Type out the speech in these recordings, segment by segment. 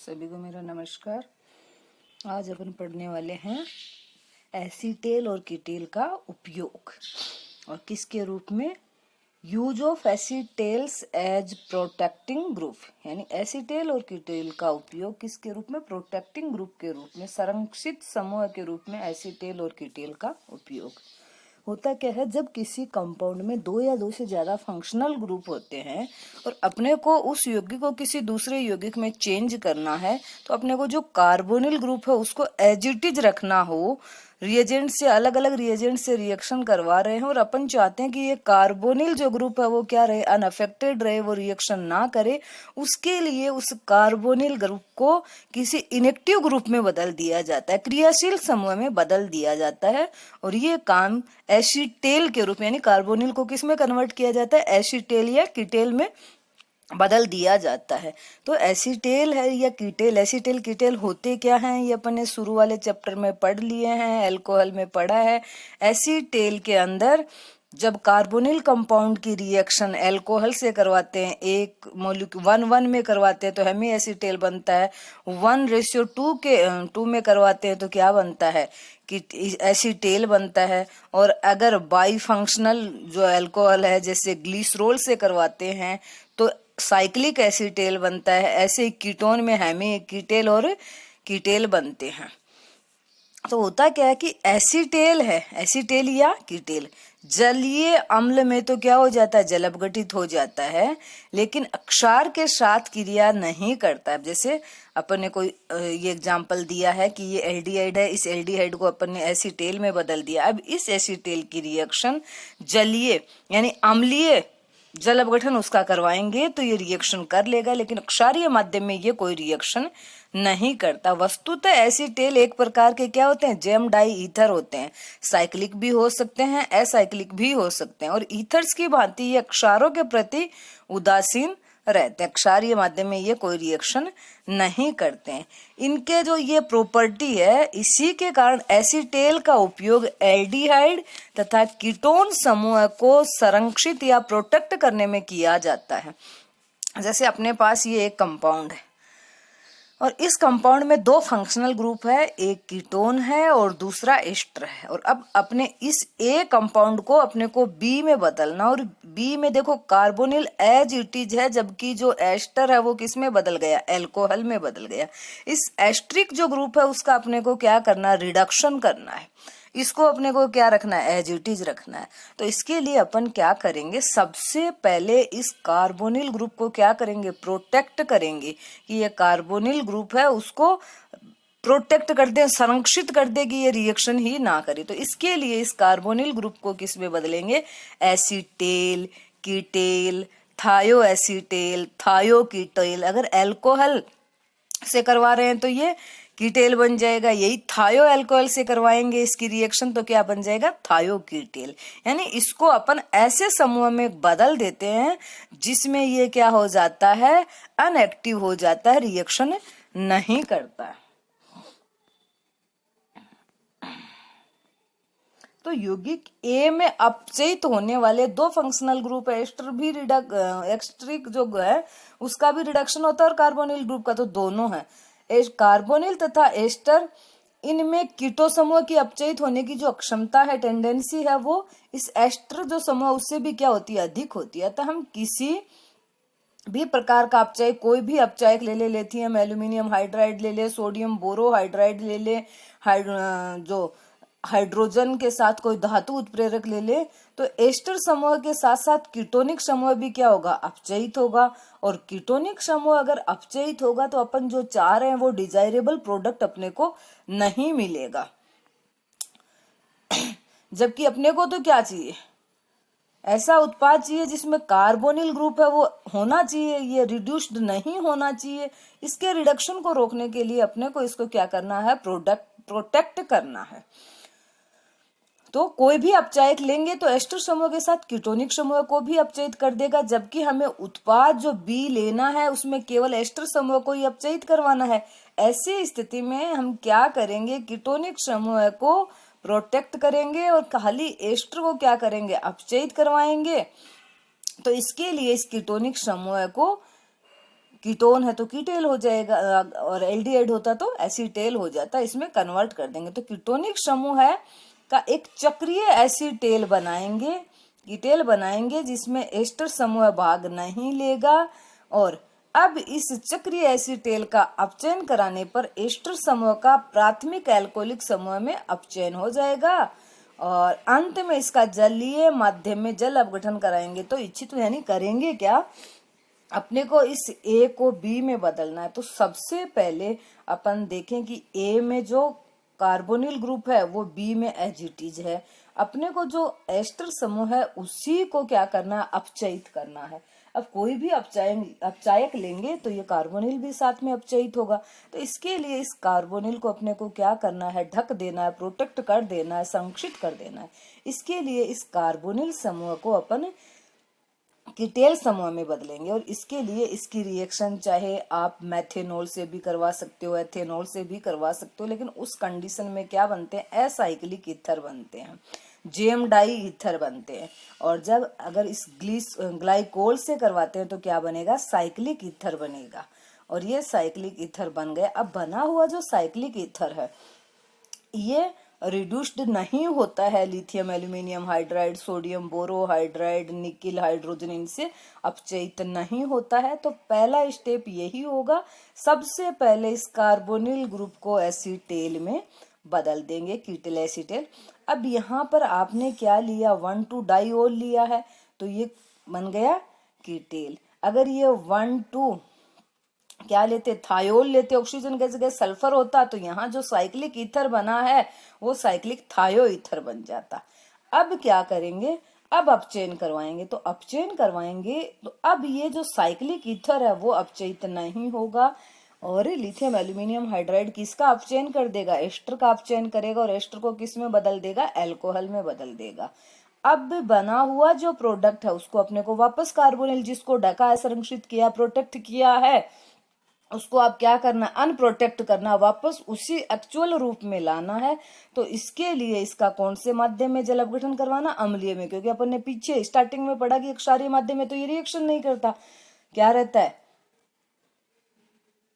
सभी को मेरा नमस्कार। आज अपन पढ़ने वाले हैं एसीटेल और कीटेल का उपयोग और किसके रूप में। Use of acetals as protecting group, यानी एसीटेल और कीटेल का उपयोग किसके रूप में, प्रोटेक्टिंग ग्रुप के रूप में, संरक्षित समूह के रूप में एसीटेल और कीटेल का उपयोग होता क्या है। जब किसी कंपाउंड में दो या दो से ज्यादा फंक्शनल ग्रुप होते हैं और अपने को उस यौगिक को किसी दूसरे यौगिक में चेंज करना है, तो अपने को जो कार्बोनिल ग्रुप है उसको एज इट इज रखना हो, रिएजेंट से अलग अलग रिएजेंट से रिएक्शन करवा रहे हैं और अपन चाहते हैं कि ये कार्बोनिल जो ग्रुप है वो क्या रहे, अनअफेक्टेड रहे, वो रिएक्शन ना करे। उसके लिए उस कार्बोनिल ग्रुप को किसी इनेक्टिव ग्रुप में बदल दिया जाता है, क्रियाशील समूह में बदल दिया जाता है। और ये काम एसीटेल के रूप में, यानी कार्बोनिल को किस में कन्वर्ट किया जाता है, एसीटेल या कीटेल में बदल दिया जाता है। तो एसीटेल है या कीटेल, एसीटेल कीटेल होते क्या हैं, ये अपन ने शुरू वाले चैप्टर में पढ़ लिए हैं, अल्कोहल में पढ़ा है। एसीटेल के अंदर जब कार्बोनिल कंपाउंड की रिएक्शन अल्कोहल से करवाते हैं, एक मॉलिक्यूल 1:1 में करवाते हैं तो हेमी एसीटेल बनता है, 1:2 में करवाते हैं तो क्या बनता है, कि एसीटेल बनता है। और अगर बाई फंक्शनल जो अल्कोहल है जैसे ग्लिसरॉल से करवाते हैं तो साइक्लिक एसीटेल बनता है। ऐसे कीटोन में हेमी कीटेल और कीटेल बनते हैं। तो होता क्या है कि एसीटेल है, एसीटेल या कीटेल जलीय अम्ल में तो क्या हो जाता है, जल अपघटित हो जाता है, लेकिन क्षार के साथ क्रिया नहीं करता है। जैसे अपन ने कोई ये एग्जांपल दिया है कि ये एल्डिहाइड है, इस एल्डिहाइड को अपन ने एसीटेल में बदल दिया। अब इस एसीटेल की रिएक्शन जलीय यानी अम्लीय जल अपघटन उसका करवाएंगे तो ये रिएक्शन कर लेगा, लेकिन क्षारीय माध्यम में ये कोई रिएक्शन नहीं करता। वस्तुतः एसीटेल एक प्रकार के क्या होते हैं, जेम डाई ईथर होते हैं। साइक्लिक भी हो सकते हैं, असाइक्लिक भी हो सकते हैं। और ईथर्स की भांति ये क्षारों के प्रति उदासीन रहते हैं, क्षारीय माध्यम में ये कोई रिएक्शन नहीं करते हैं। इनके जो ये प्रॉपर्टी है, इसी के कारण एसीटेल का उपयोग एल्डिहाइड तथा कीटोन समूह को संरक्षित या प्रोटेक्ट करने में किया जाता है। जैसे अपने पास ये एक कंपाउंड है और इस कंपाउंड में दो फंक्शनल ग्रुप है, एक कीटोन है और दूसरा एस्टर है। और अब अपने इस ए कंपाउंड को अपने को बी में बदलना, और बी में देखो कार्बोनिल एज इट इज है, जबकि जो एस्टर है वो किस में बदल गया, अल्कोहल में बदल गया। इस एस्ट्रिक जो ग्रुप है उसका अपने को क्या करना, रिडक्शन करना है। इसको अपने को क्या रखना है, एज इट इज रखना है। तो इसके लिए अपन क्या करेंगे, सबसे पहले इस कार्बोनिल ग्रुप को क्या करेंगे, प्रोटेक्ट करेंगे कि ये कार्बोनिल ग्रुप है उसको प्रोटेक्ट कर दे, संरक्षित कर दे कि ये रिएक्शन ही ना करे। तो इसके लिए इस कार्बोनिल ग्रुप को किस में बदलेंगे, एसीटेल, कीटेल, थायो एसीटेल, थायो कीटेल। अगर अल्कोहल से करवा रहे हैं तो ये कीटेल बन जाएगा, यही थायो अल्कोहल से करवाएंगे इसकी रिएक्शन तो क्या बन जाएगा, थायो कीटेल। यानी इसको अपन ऐसे समूह में बदल देते हैं जिसमें ये क्या हो जाता है, अनएक्टिव हो जाता है, रिएक्शन नहीं करता है। तो यौगिक ए में अपचयित होने वाले दो फंक्शनल ग्रुप है, एस्टर भी एक्स्ट्रिक जो है उसका भी रिडक्शन होता है और कार्बोनिल ग्रुप का, तो दोनों है। कार्बोनिल तथा एस्टर, इनमें कीटो समूह की अपचयित होने की जो अक्षमता है, टेंडेंसी है, वो इस एस्टर जो समूह उससे भी क्या होती है, अधिक होती है। तो हम किसी भी प्रकार का अपचय, कोई भी अपचयक ले ले, लिथियम एल्यूमिनियम हाइड्राइड ले ले, सोडियम बोरोहाइड्राइड ले ले, जो हाइड्रोजन के साथ कोई धातु उत्प्रेरक ले ले, तो एस्टर समूह के साथ साथ कीटोनिक समूह भी क्या होगा, अपचयित होगा। और कीटोनिक समूह अगर अपचयित होगा तो अपन जो चाह रहे हैं वो डिजायरेबल प्रोडक्ट अपने को नहीं मिलेगा। जबकि अपने को तो क्या चाहिए, ऐसा उत्पाद चाहिए जिसमें कार्बोनिल ग्रुप है वो होना चाहिए, ये रिड्यूस्ड नहीं होना चाहिए। इसके रिडक्शन को रोकने के लिए अपने को इसको क्या करना है, प्रोटेक्ट करना है। तो कोई भी अपचयक लेंगे तो एस्टर समूह के साथ कीटोनिक समूह को भी अपचयित कर देगा, जबकि हमें उत्पाद जो बी लेना है उसमें केवल एस्टर समूह को ही अपचयित करवाना है। ऐसी स्थिति में हम क्या करेंगे, कीटोनिक समूह को प्रोटेक्ट करेंगे और खाली एस्टर को क्या करेंगे, अपचयित करवाएंगे। तो इसके लिए इस कीटोनिक समूह को कीटोन है तो कीटेल हो जाएगा, और एल्डिहाइड होता तो एसीटेल हो जाता, इसमें कन्वर्ट कर देंगे। तो कीटोनिक समूह है का एक चक्रीय एसीटेल बनाएंगे, कीटेल बनाएंगे जिसमें एस्टर समूह भाग नहीं लेगा। और अब इस चक्रीय एसीटेल का अपचयन कराने पर एस्टर समूह का प्राथमिक एल्कोहलिक समूह में अपचयन हो जाएगा, और अंत में इसका जलीय माध्यम में जल अपघटन कराएंगे। तो इच्छित यानी करेंगे क्या, अपने को इस ए को बी में बदलना है। तो सबसे पहले अपन देखें कि ए में जो कार्बोनिल ग्रुप है वो बी में एजिटीज है, अपने को जो एस्टर समूह है उसी को क्या करना है, अपचयित करना है। अब कोई भी अपचायक लेंगे तो ये कार्बोनिल भी साथ में अपचयित होगा। तो इसके लिए इस कार्बोनिल को अपने को क्या करना है, ढक देना है, प्रोटेक्ट कर देना है, संरक्षित कर देना है। इसके लिए इस कार्बोनिल समूह को अपन कीटेल समूह में बदलेंगे, और इसके लिए इसकी रिएक्शन चाहे आप मेथेनॉल से भी करवा सकते हो, एथेनॉल से भी करवा सकते हो, लेकिन उस कंडीशन में क्या बनते हैं, असाइक्लिक ईथर बनते हैं, जेम डाई ईथर बनते हैं। और जब अगर इस ग्लाइकोल से करवाते हैं तो क्या बनेगा, साइक्लिक ईथर बनेगा, और ये साइक्लिक ईथर बन गया। अब बना हुआ जो साइक्लिक ईथर है ये रिड्यूस्ड नहीं होता है lithium aluminium hydride, sodium borohydride, nickel hydrogen, इनसे अपचयित नहीं होता है। तो पहला स्टेप यही होगा, सबसे पहले इस कार्बोनिल ग्रुप को एसीटेल में बदल देंगे, कीटल एसीटेल। अब यहाँ पर आपने क्या लिया, 1,2-डाइओल लिया है, तो ये बन गया कीटेल। अगर ये 1,2 क्या लेते, थायोल लेते, ऑक्सीजन की जगह सल्फर होता, तो यहाँ जो साइक्लिक ईथर बना है वो साइक्लिक थायो ईथर बन जाता। अब क्या करेंगे, अब अपचयन करवाएंगे। तो अपचयन करवाएंगे तो अब ये जो साइक्लिक ईथर है वो अपचयित नहीं होगा, और लिथियम एल्यूमिनियम हाइड्राइड किसका अपचयन कर देगा, एस्टर का अपचयन करेगा, और एस्टर को किस में बदल देगा, एल्कोहल में बदल देगा। अब बना हुआ जो प्रोडक्ट है उसको अपने को वापस कार्बोनिल जिसको ढका, संरक्षित किया, प्रोटेक्ट किया है, उसको आप क्या करना, अनप्रोटेक्ट करना, वापस उसी एक्चुअल रूप में लाना है। तो इसके लिए इसका कौन से माध्यम में जल अपघटन करवाना, अम्लीय में, क्योंकि अपन ने पीछे स्टार्टिंग में पढ़ा कि क्षारीय माध्यम में तो ये रिएक्शन नहीं करता, क्या रहता है,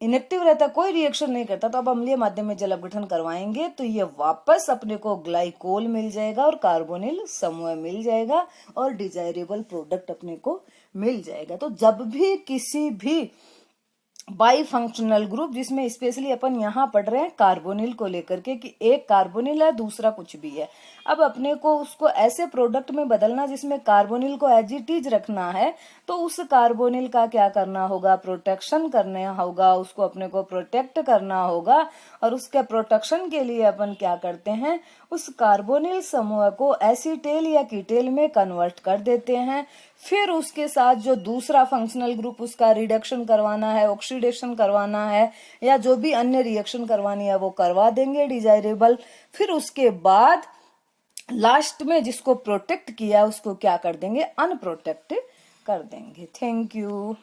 इनेक्टिव रहता है, कोई रिएक्शन नहीं करता। तो अब अम्लीय माध्यम में जल अपघटन करवाएंगे तो ये वापस अपने को ग्लाइकोल मिल जाएगा और कार्बोनिल समूह मिल जाएगा, और डिजायरेबल प्रोडक्ट अपने को मिल जाएगा। तो जब भी किसी भी बाई फंक्शनल ग्रुप, जिसमें स्पेशली अपन यहाँ पढ़ रहे हैं कार्बोनिल को लेकर के कि एक कार्बोनिल है दूसरा कुछ भी है, अब अपने को उसको ऐसे प्रोडक्ट में बदलना जिसमें कार्बोनिल को एज इट इज रखना है, तो उस कार्बोनिल का क्या करना होगा, प्रोटेक्शन करना होगा, उसको अपने को प्रोटेक्ट करना होगा। और उसके प्रोटेक्शन के लिए अपन क्या करते हैं, उस कार्बोनिल समूह को एसीटेल या कीटेल में कन्वर्ट कर देते हैं। फिर उसके साथ जो दूसरा फंक्शनल ग्रुप उसका रिडक्शन करवाना है, ऑक्सीडेशन करवाना है, या जो भी अन्य रिएक्शन करवानी है वो करवा देंगे डिजायरेबल। फिर उसके बाद लास्ट में जिसको प्रोटेक्ट किया उसको क्या कर देंगे, अनप्रोटेक्ट कर देंगे। Thank you.